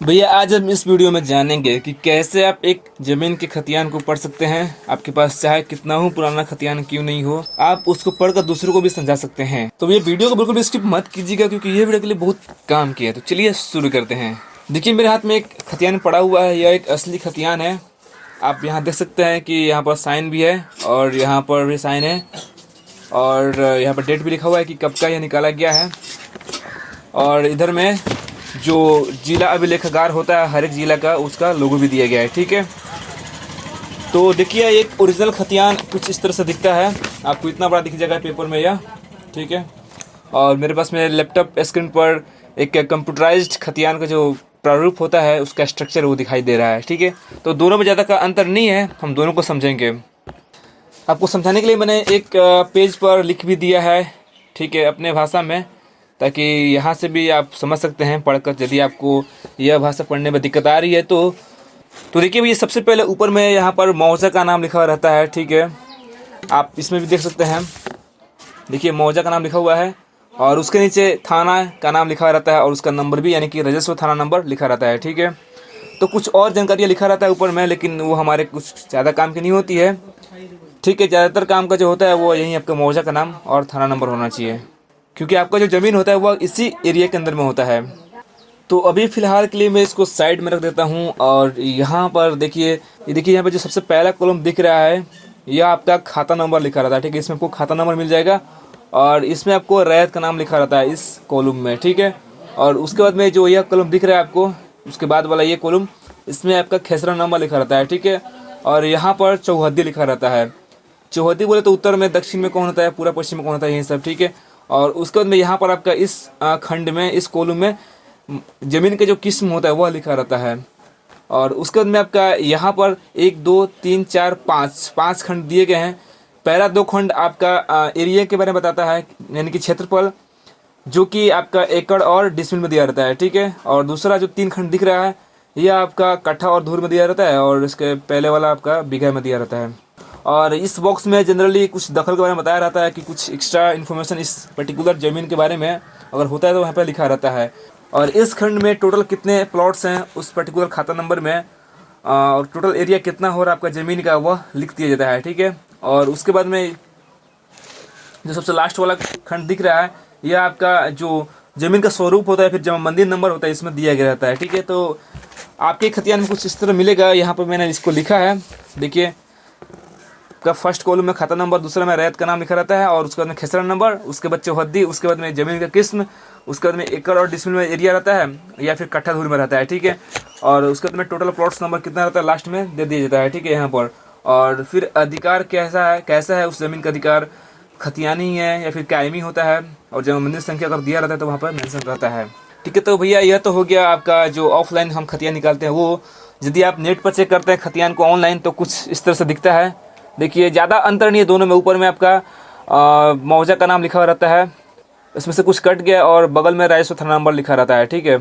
भैया आज हम इस वीडियो में जानेंगे कि कैसे आप एक जमीन के खतियान को पढ़ सकते हैं। आपके पास चाहे कितना हो पुराना खतियान क्यों नहीं हो, आप उसको पढ़कर दूसरों को भी समझा सकते हैं। तो ये वीडियो को बिल्कुल भी स्किप मत कीजिएगा क्योंकि ये वीडियो के लिए बहुत काम की है। तो चलिए शुरू करते हैं। देखिए मेरे हाथ में एक खतियान पड़ा हुआ है, यह एक असली खतियान है। आप यहाँ देख सकते हैं कि यहाँ पर साइन भी है और यहाँ पर भी साइन है और यहाँ पर डेट भी लिखा हुआ है कि कब का यह निकाला गया है। और इधर में जो जिला अभिलेखागार होता है हर एक जिला का, उसका लोगो भी दिया गया है। ठीक है, तो देखिए एक ओरिजिनल खतियान कुछ इस तरह से दिखता है। आपको इतना बड़ा दिख जाएगा पेपर में यह। ठीक है, और मेरे पास मेरे लैपटॉप स्क्रीन पर एक कंप्यूटराइज्ड खतियान का जो प्रारूप होता है उसका स्ट्रक्चर वो दिखाई दे रहा है। ठीक है, तो दोनों में ज़्यादा का अंतर नहीं है, हम दोनों को समझेंगे। आपको समझाने के लिए मैंने एक पेज पर लिख भी दिया है, ठीक है, अपने भाषा में, ताकि यहाँ से भी आप समझ सकते हैं पढ़कर। यदि आपको यह भाषा पढ़ने में दिक्कत आ रही है तो देखिए भैया सबसे पहले ऊपर में यहाँ पर मौजा का नाम लिखा हुआ रहता है। ठीक है, आप इसमें भी देख सकते हैं, देखिए मौजा का नाम लिखा हुआ है और उसके नीचे थाना का नाम लिखा हुआ रहता है और उसका नंबर भी, यानी कि राजस्व थाना नंबर लिखा रहता है। ठीक है, तो कुछ और जानकारियाँ लिखा रहता है ऊपर में, लेकिन वो हमारे कुछ ज़्यादा काम की नहीं होती है। ठीक है, ज़्यादातर काम का जो होता है वो यहीं आपका मौजा का नाम और थाना नंबर होना चाहिए, क्योंकि आपका जो ज़मीन होता है वो इसी एरिया के अंदर में होता है। तो अभी फ़िलहाल के लिए मैं इसको साइड में रख देता हूँ। और यहाँ पर देखिए, ये देखिए यहाँ पर जो सबसे पहला कॉलम दिख रहा है यह आपका खाता नंबर लिखा रहता है। ठीक है, इसमें आपको खाता नंबर मिल जाएगा और इसमें आपको रैयत का नाम लिखा रहता है इस कॉलम में। ठीक है, और उसके बाद में जो यह कॉलम दिख रहा है आपको, उसके बाद वाला ये कॉलम, इसमें आपका खेसरा नंबर लिखा रहता है। ठीक है, और यहाँ पर चौहद्दी लिखा रहता है। चौहद्दी बोले तो उत्तर में, दक्षिण में कौन होता है, पूरा पश्चिम में कौन होता है, यही सब। ठीक है, और उसके बाद में यहाँ पर आपका इस खंड में, इस कॉलम में ज़मीन का जो किस्म होता है वह लिखा रहता है। और उसके बाद में आपका यहाँ पर 1 2 3 4 5 खंड दिए गए हैं। पहला 2 खंड आपका एरिया के बारे में बताता है, यानी कि क्षेत्रफल, जो कि आपका एकड़ और डिसमिल में दिया रहता है। ठीक है, और दूसरा जो 3 खंड दिख रहा है यह आपका कट्ठा और धूर में दिया रहता है और इसके पहले वाला आपका बीघा में दिया रहता है। और इस बॉक्स में जनरली कुछ दखल के बारे में बताया रहता है कि कुछ एक्स्ट्रा इन्फॉर्मेशन इस पर्टिकुलर ज़मीन के बारे में अगर होता है तो वहाँ पर लिखा रहता है। और इस खंड में टोटल कितने प्लॉट्स हैं उस पर्टिकुलर खाता नंबर में, और टोटल एरिया कितना हो रहा है आपका ज़मीन का, वह लिख दिया जाता है। ठीक है, और उसके बाद में जो सबसे लास्ट वाला खंड दिख रहा है यह आपका जो ज़मीन का स्वरूप होता है, फिर जब मंदिर नंबर होता है, इसमें दिया गया रहता है। ठीक है, तो आपके खतियान में कुछ इस तरह मिलेगा। यहाँ पर मैंने इसको लिखा है, देखिए का फर्स्ट कॉलम में खाता नंबर, दूसरा में रैयत का नाम लिखा रहता है और उसके बाद में खेसरा नंबर, उसके बाद चौहद्दी, उसके बाद में ज़मीन का किस्म, उसके बाद में एकड़ और डिसमिल में एरिया रहता है या फिर कट्ठा धूर में रहता है। ठीक है, और उसके बाद में टोटल प्लॉट्स नंबर कितना रहता है लास्ट में दे दिया जाता है। ठीक है, यहाँ पर, और फिर अधिकार कैसा है उस ज़मीन का अधिकार, खतियानी है या फिर कायमी होता है, और जब मंदिर संख्या अगर दिया रहता है तो वहाँ पर मेंशन रहता है। ठीक है, तो भैया यह तो हो गया आपका जो ऑफलाइन हम खतियान निकालते हैं वो। यदि आप नेट पर चेक करते हैं खतियान को ऑनलाइन तो कुछ इस तरह से दिखता है। देखिए ज़्यादा अंतर नहीं है दोनों में। ऊपर में आपका मौजा का नाम लिखा हुआ रहता है, इसमें से कुछ कट गया, और बगल में राजस्व थाना नंबर लिखा रहता है। ठीक है,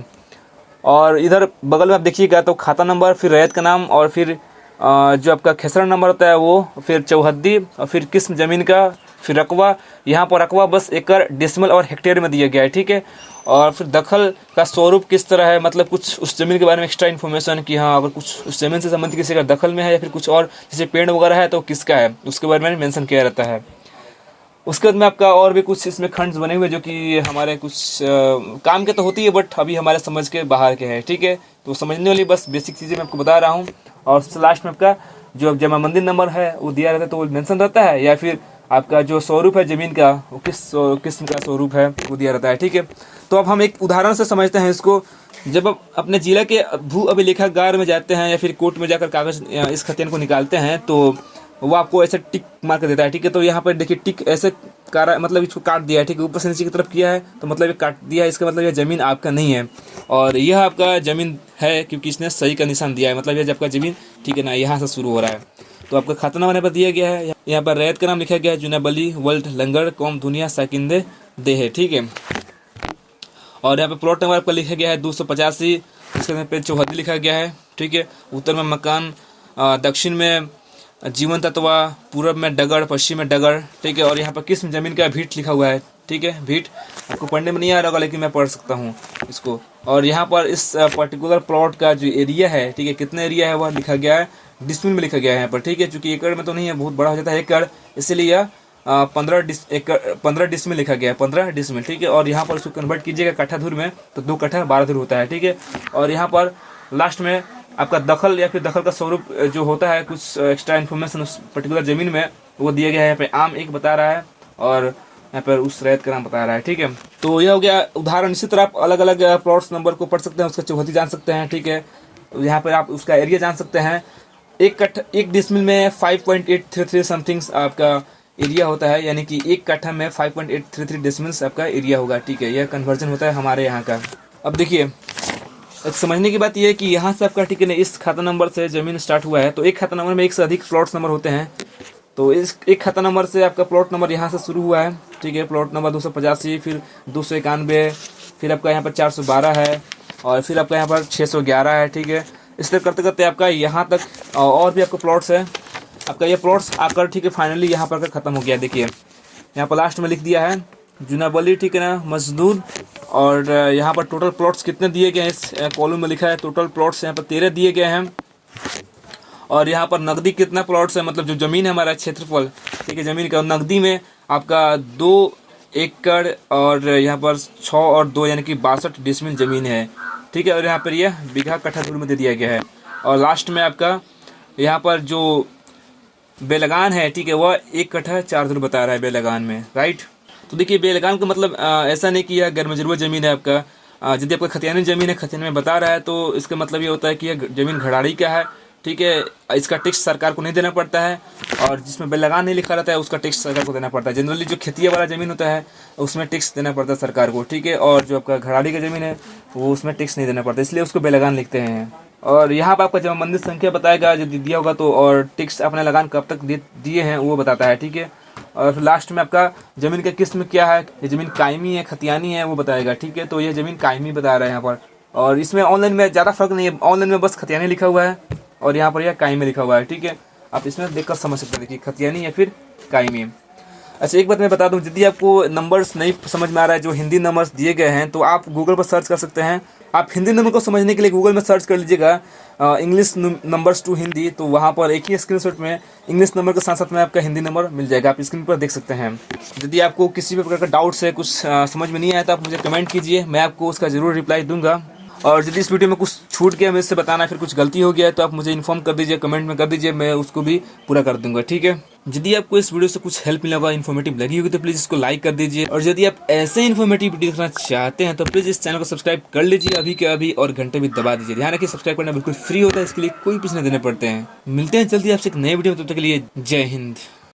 और इधर बगल में आप देखिएगा तो खाता नंबर, फिर रैयत का नाम, और फिर जो आपका खेसरा नंबर होता है वो, फिर चौहद्दी, और फिर किस्म ज़मीन का, फिर रकबा। यहाँ पर रकबा बस एकड़, डेसिमल और हेक्टेयर में दिया गया है। ठीक है, और फिर दखल का स्वरूप किस तरह है, मतलब कुछ उस ज़मीन के बारे में एक्स्ट्रा इन्फॉर्मेशन कि हाँ अगर कुछ उस ज़मीन से संबंधित किसी का दखल में है या फिर कुछ और जैसे पेड़ वगैरह है तो किसका है, उसके बारे में मेंशन किया रहता है। उसके बाद में आपका और भी कुछ इसमें खंड बने हुए जो कि हमारे कुछ काम के तो होती है, बट अभी हमारे समझ के बाहर के हैं। ठीक है, तो समझने वाली बस बेसिक चीज़ें मैं आपको बता रहा हूँ। और सबसे लास्ट में आपका जो जमा मंदिर नंबर है वो दिया रहता है, तो वो मेंशन रहता है, या फिर आपका जो स्वरूप है ज़मीन का वो किस किस्म का स्वरूप है वो दिया रहता है। ठीक है, तो अब हम एक उदाहरण से समझते हैं इसको। जब आप अपने जिला के भू अभिलेखागार में जाते हैं या फिर कोर्ट में जाकर कागज़ इस खतियान को निकालते हैं तो वो आपको ऐसे टिक मार कर देता है। ठीक है, तो यहाँ पर देखिए टिक ऐसे मतलब इसको काट दिया है। ठीक है, ऊपर से नीचे की तरफ किया है तो मतलब ये काट दिया है, इसका मतलब ये ज़मीन आपका नहीं है और यह आपका ज़मीन है क्योंकि इसने सही का निशान दिया है, मतलब ये आपका ज़मीन, ठीक है ना, यहाँ से शुरू हो रहा है। तो आपका खाता नंबर यहाँ पर दिया गया है, यहाँ पर रैयत का नाम लिखा गया है, जुनाबली वर्ल्ड लंगर कौम दुनिया साकिंदे दे है। ठीक है, और यहाँ पे प्लॉट नंबर आपका लिखा गया है 285, इसके पे चौहद्दी लिखा गया है। ठीक है, उत्तर में मकान, दक्षिण में जीवन तत्वा, पूर्व में डगर, पश्चिम में डगर। ठीक है, और यहाँ पर किस्म ज़मीन का भीट लिखा हुआ है। ठीक है, भीट आपको पढ़ने में नहीं आ रहा होगा लेकिन मैं पढ़ सकता हूँ इसको। और यहाँ पर इस पर्टिकुलर प्लॉट का जो एरिया है, ठीक है, कितना एरिया है वह लिखा गया है, डिसमिल में लिखा गया है यहाँ पर, ठीक है, क्योंकि एकड़ में तो नहीं है, बहुत बड़ा हो जाता है एकड़, इसीलिए यह 15 डिसमिल लिखा गया है, 15 डिसमिल, ठीक है। और यहाँ पर उसको कन्वर्ट कीजिएगा कट्ठा धूर में तो 2 कट्ठा 12 धूर होता है, ठीक है। और यहाँ पर लास्ट में आपका दखल या फिर दखल का स्वरूप जो होता है, कुछ एक्स्ट्रा इन्फॉर्मेशन उस पर्टिकुलर जमीन में वो दिया गया है। यहाँ पे आम 1 बता रहा है और यहाँ पर उस रैत का नाम बता रहा है, ठीक है। तो यह हो गया उदाहरण। इसी तरह आप अलग अलग प्लॉट्स नंबर को पढ़ सकते हैं, उसका चौहद्दी जान सकते हैं, ठीक है। यहाँ पर आप उसका एरिया जान सकते हैं। एक डिसमिल में 5.833 समथिंग्स आपका एरिया होता है, यानी कि 1 कट्ठा में 5.833 डेसिमल्स आपका एरिया होगा, ठीक है। यह कन्वर्जन होता है हमारे यहाँ का। अब देखिए, एक समझने की बात यह है कि यहाँ से आपका, ठीक है, इस खाता नंबर से ज़मीन स्टार्ट हुआ है, तो एक खाता नंबर में 1 से अधिक प्लॉट्स नंबर होते हैं। तो इस एक खाता नंबर से आपका प्लॉट नंबर यहाँ से शुरू हुआ है, ठीक है। प्लॉट नंबर 285, फिर 291, फिर आपका यहाँ पर 412 है, और फिर आपका यहाँ पर 611 है, ठीक है। इस तरह करते करते आपका यहाँ तक और भी आपका प्लॉट्स है। आपका ये प्लॉट्स आकर, ठीक है, फाइनली यहाँ पर ख़त्म हो गया। देखिए यहाँ पर लास्ट में लिख दिया है जुनाबली, ठीक है ना, मजदूर। और यहाँ पर टोटल प्लॉट्स कितने दिए गए हैं इस कॉलम में लिखा है। टोटल प्लॉट्स यहाँ पर 13 दिए गए हैं। और यहाँ पर नकदी कितना प्लॉट्स है, मतलब जो ज़मीन है हमारा क्षेत्रफल, ठीक है, ज़मीन का नकदी में आपका 2 एकड़ और यहाँ पर 6 और 2 यानी कि 62 डिसमिल ज़मीन है, ठीक है। और यहाँ पर यह बीघा कट्ठा दूर में दे दिया गया है। और लास्ट में आपका यहाँ पर जो बेलगान है, ठीक है, वह 1 कट्ठा 4 धूर बता रहा है बेलगान में, राइट। तो देखिए बेलगान का मतलब ऐसा नहीं कि यह गैर मजरूबा ज़मीन है आपका। यदि आपका खतियानी ज़मीन है, खतियानी में बता रहा है, तो इसका मतलब ये होता है कि यह ज़मीन घराड़ी का है, ठीक है। इसका टैक्स सरकार को नहीं देना पड़ता है। और जिसमें बेलगान नहीं लिखा रहता है उसका टैक्स सरकार को देना पड़ता है। जनरली जो खेतिया वाला ज़मीन होता है उसमें टैक्स देना पड़ता है सरकार को, ठीक है। और जो आपका घराड़ी का ज़मीन है वो उसमें टैक्स नहीं देना पड़ता, इसलिए उसको बेलगान लिखते हैं। और यहाँ पर आपका जब मंदिर संख्या बताएगा जो दिया होगा, तो और टैक्स अपने लगान कब तक दिए हैं वो बताता है, ठीक है। और फिर लास्ट में आपका ज़मीन का किस्म क्या है, ये ज़मीन कायमी है खतियानी है वो बताएगा, ठीक है। तो ये ज़मीन कायमी बता रहा है यहाँ पर। और इसमें ऑनलाइन में ज़्यादा फर्क नहीं है, ऑनलाइन में बस खतियानी लिखा हुआ है और यहाँ पर यह कायमी लिखा हुआ है, ठीक है। आप इसमें देखकर समझ सकते हैं कि खतियानी या फिर कायमी। अच्छा, एक बात मैं बता दूं, यदि आपको नंबर्स नहीं समझ में आ रहा है, जो हिंदी नंबर्स दिए गए हैं, तो आप गूगल पर सर्च कर सकते हैं। आप हिंदी नंबर को समझने के लिए गूगल में सर्च कर लीजिएगा इंग्लिश नंबर्स टू हिंदी, तो वहाँ पर एक ही स्क्रीनशॉट में इंग्लिश नंबर के साथ साथ में आपका हिंदी नंबर मिल जाएगा, आप स्क्रीन पर देख सकते हैं। यदि आपको किसी भी प्रकार का डाउट्स है, कुछ समझ में नहीं आया, तो आप मुझे कमेंट कीजिए, मैं आपको उसका ज़रूर रिप्लाई दूंगा। और यदि इस वीडियो में कुछ छूट गया मुझसे बताना, फिर कुछ गलती हो गया है, तो आप मुझे इन्फॉर्म कर दीजिए, कमेंट में कर दीजिए, मैं उसको भी पूरा कर दूंगा, ठीक है। यदि आपको इस वीडियो से कुछ हेल्प मिला होगा, इन्फॉर्मेटिव लगी होगी, तो प्लीज़ इसको लाइक कर दीजिए। और यदि आप ऐसे इन्फॉर्मेटिव वीडियो देखना चाहते हैं तो प्लीज़ इस चैनल को सब्सक्राइब कर लीजिए अभी के अभी, और घंटे भी दबा दीजिए। ध्यान रखिए सब्सक्राइब करना बिल्कुल फ्री होता है, इसके लिए कोई पैसे नहीं देने पड़ते हैं। मिलते हैं जल्दी आपसे एक नए वीडियो में, तब तक के लिए जय हिंद।